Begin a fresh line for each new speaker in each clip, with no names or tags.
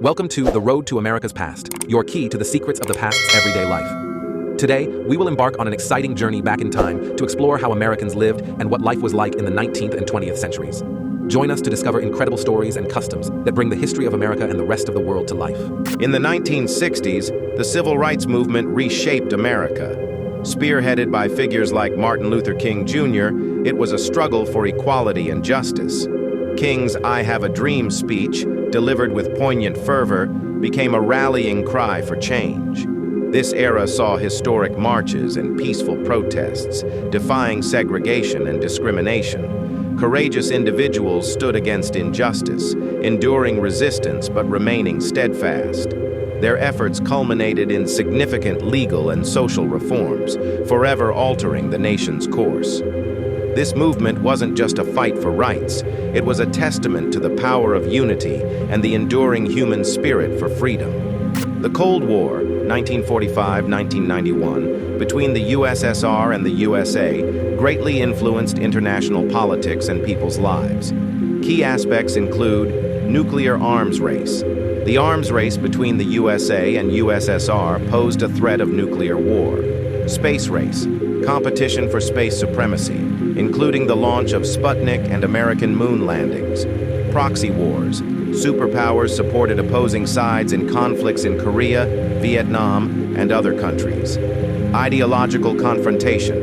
Welcome to The Road to America's Past, your key to the secrets of the past's everyday life. Today, we will embark on an exciting journey back in time to explore how Americans lived and what life was like in the 19th and 20th centuries. Join us to discover incredible stories and customs that bring the history of America and the rest of the world to life.
In the 1960s, the civil rights movement reshaped America. Spearheaded by figures like Martin Luther King Jr., it was a struggle for equality and justice. King's "I Have a Dream" speech, delivered with poignant fervor, became a rallying cry for change. This era saw historic marches and peaceful protests, defying segregation and discrimination. Courageous individuals stood against injustice, enduring resistance but remaining steadfast. Their efforts culminated in significant legal and social reforms, forever altering the nation's course. This movement wasn't just a fight for rights, it was a testament to the power of unity and the enduring human spirit for freedom. The Cold War, 1945-1991, between the USSR and the USA, greatly influenced international politics and people's lives. Key aspects include nuclear arms race. The arms race between the USA and USSR posed a threat of nuclear war. Space race, competition for space supremacy, including the launch of Sputnik and American moon landings. Proxy wars, superpowers supported opposing sides in conflicts in Korea, Vietnam, and other countries. Ideological confrontation.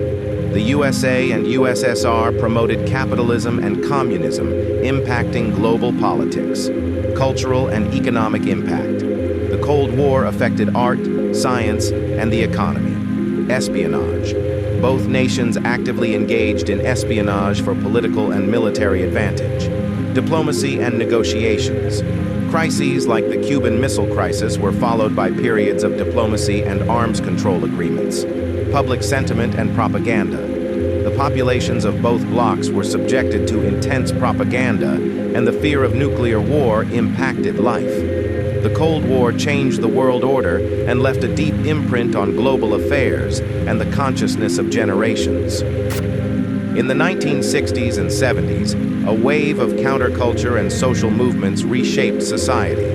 The USA and USSR promoted capitalism and communism, impacting global politics. Cultural and economic impact. The Cold War affected art, science, and the economy. Espionage. Both nations actively engaged in espionage for political and military advantage. Diplomacy and negotiations. Crises like the Cuban Missile Crisis were followed by periods of diplomacy and arms control agreements. Public sentiment and propaganda. The populations of both blocs were subjected to intense propaganda, and the fear of nuclear war impacted life. The Cold War changed the world order and left a deep imprint on global affairs and the consciousness of generations. In the 1960s and 70s, a wave of counterculture and social movements reshaped society.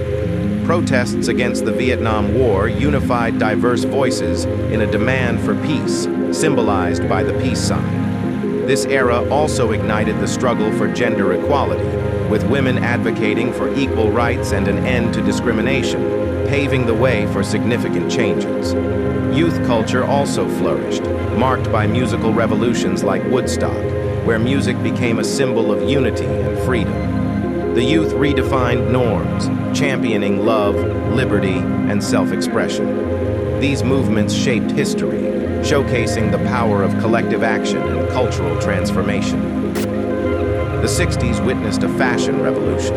Protests against the Vietnam War unified diverse voices in a demand for peace, symbolized by the peace sign. This era also ignited the struggle for gender equality, with women advocating for equal rights and an end to discrimination, paving the way for significant changes. Youth culture also flourished, marked by musical revolutions like Woodstock, where music became a symbol of unity and freedom. The youth redefined norms, championing love, liberty, and self-expression. These movements shaped history, showcasing the power of collective action and cultural transformation. The 60s witnessed a fashion revolution.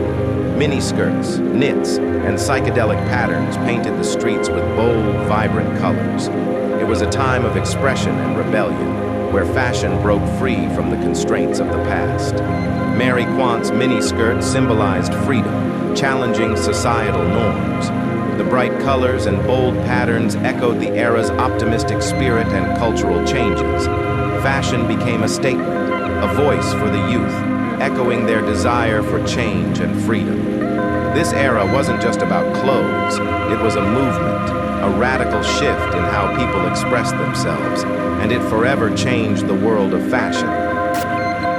Miniskirts, knits, and psychedelic patterns painted the streets with bold, vibrant colors. It was a time of expression and rebellion, where fashion broke free from the constraints of the past. Mary Quant's miniskirt symbolized freedom, challenging societal norms. The bright colors and bold patterns echoed the era's optimistic spirit and cultural changes. Fashion became a statement, a voice for the youth, echoing their desire for change and freedom. This era wasn't just about clothes, it was a movement, a radical shift in how people expressed themselves, and it forever changed the world of fashion.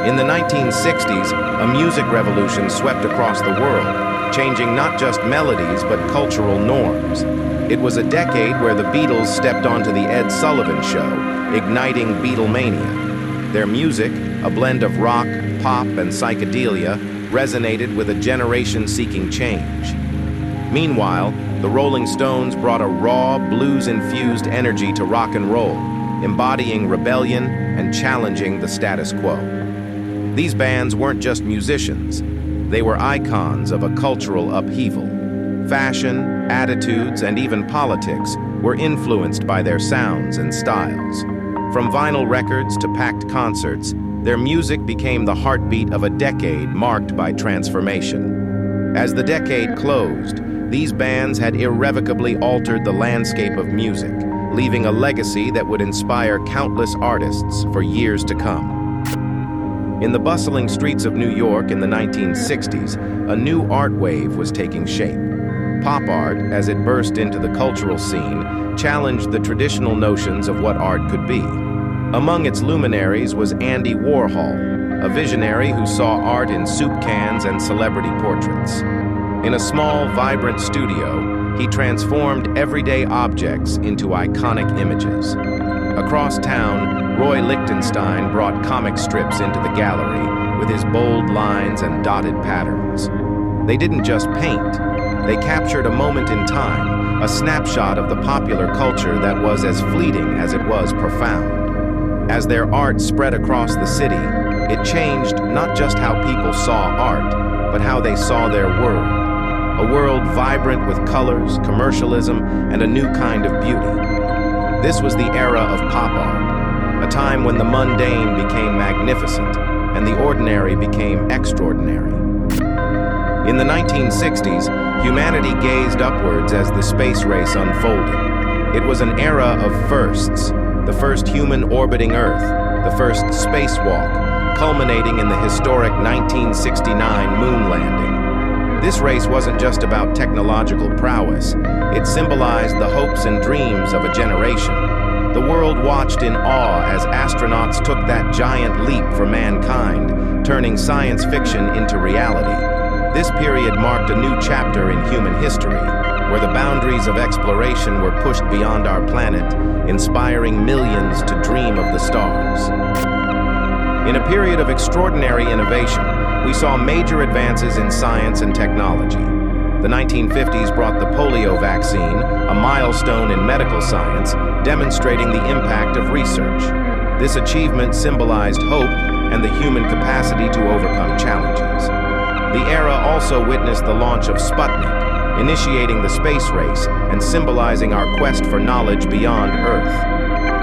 In the 1960s, a music revolution swept across the world, changing not just melodies but cultural norms. It was a decade where the Beatles stepped onto the Ed Sullivan Show, igniting Beatlemania. Their music, a blend of rock, pop, and psychedelia, resonated with a generation seeking change. Meanwhile, the Rolling Stones brought a raw, blues-infused energy to rock and roll, embodying rebellion and challenging the status quo. These bands weren't just musicians. They were icons of a cultural upheaval. Fashion, attitudes, and even politics were influenced by their sounds and styles. From vinyl records to packed concerts, their music became the heartbeat of a decade marked by transformation. As the decade closed, these bands had irrevocably altered the landscape of music, leaving a legacy that would inspire countless artists for years to come. In the bustling streets of New York in the 1960s, a new art wave was taking shape. Pop art, as it burst into the cultural scene, challenged the traditional notions of what art could be. Among its luminaries was Andy Warhol, a visionary who saw art in soup cans and celebrity portraits. In a small, vibrant studio, he transformed everyday objects into iconic images. Across town, Roy Lichtenstein brought comic strips into the gallery with his bold lines and dotted patterns. They didn't just paint, they captured a moment in time, a snapshot of the popular culture that was as fleeting as it was profound. As their art spread across the city, it changed not just how people saw art, but how they saw their world. A world vibrant with colors, commercialism, and a new kind of beauty. This was the era of pop art, a time when the mundane became magnificent and the ordinary became extraordinary. In the 1960s, humanity gazed upwards as the space race unfolded. It was an era of firsts, the first human orbiting Earth, the first spacewalk, culminating in the historic 1969 moon landing. This race wasn't just about technological prowess, it symbolized the hopes and dreams of a generation. The world watched in awe as astronauts took that giant leap for mankind, turning science fiction into reality. This period marked a new chapter in human history, where the boundaries of exploration were pushed beyond our planet, inspiring millions to dream of the stars. In a period of extraordinary innovation, we saw major advances in science and technology. The 1950s brought the polio vaccine, a milestone in medical science, demonstrating the impact of research. This achievement symbolized hope and the human capacity to overcome challenges. The era also witnessed the launch of Sputnik, initiating the space race and symbolizing our quest for knowledge beyond Earth.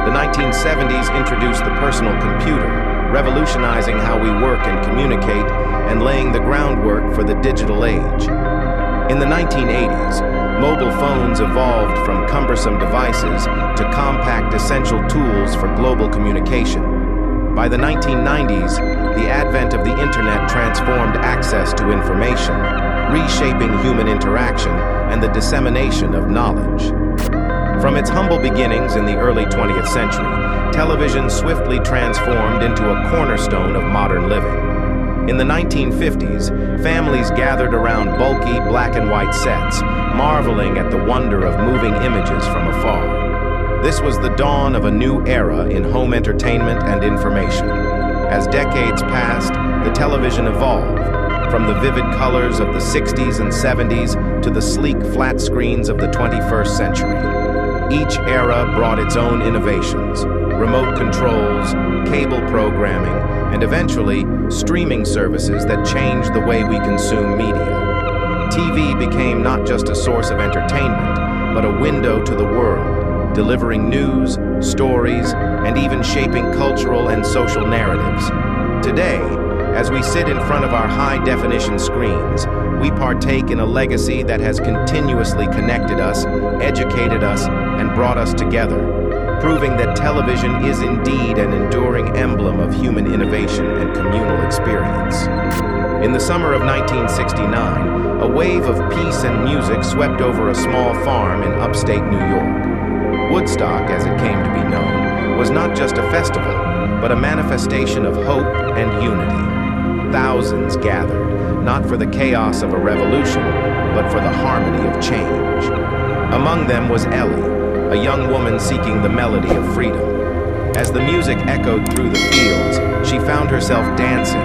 The 1970s introduced the personal computer, revolutionizing how we work and communicate and laying the groundwork for the digital age. In the 1980s, mobile phones evolved from cumbersome devices to compact essential tools for global communication. By the 1990s, the advent of the internet transformed access to information, reshaping human interaction and the dissemination of knowledge. From its humble beginnings in the early 20th century, television swiftly transformed into a cornerstone of modern living. In the 1950s, families gathered around bulky black and white sets, marveling at the wonder of moving images from afar. This was the dawn of a new era in home entertainment and information. As decades passed, the television evolved, from the vivid colors of the 60s and 70s to the sleek flat screens of the 21st century. Each era brought its own innovations, remote controls, cable programming, and eventually, streaming services that changed the way we consume media. TV became not just a source of entertainment, but a window to the world, delivering news, stories, and even shaping cultural and social narratives. Today, as we sit in front of our high-definition screens, we partake in a legacy that has continuously connected us, educated us, and brought us together, proving that television is indeed an enduring emblem of human innovation and communal experience. In the summer of 1969, a wave of peace and music swept over a small farm in upstate New York. Woodstock, as it came to be known, was not just a festival, but a manifestation of hope and unity. Thousands gathered, not for the chaos of a revolution, but for the harmony of change. Among them was Ellie, a young woman seeking the melody of freedom. As the music echoed through the fields, she found herself dancing,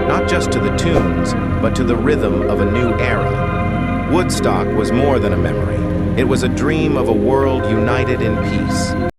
not just to the tunes, but to the rhythm of a new era. Woodstock was more than a memory. It was a dream of a world united in peace.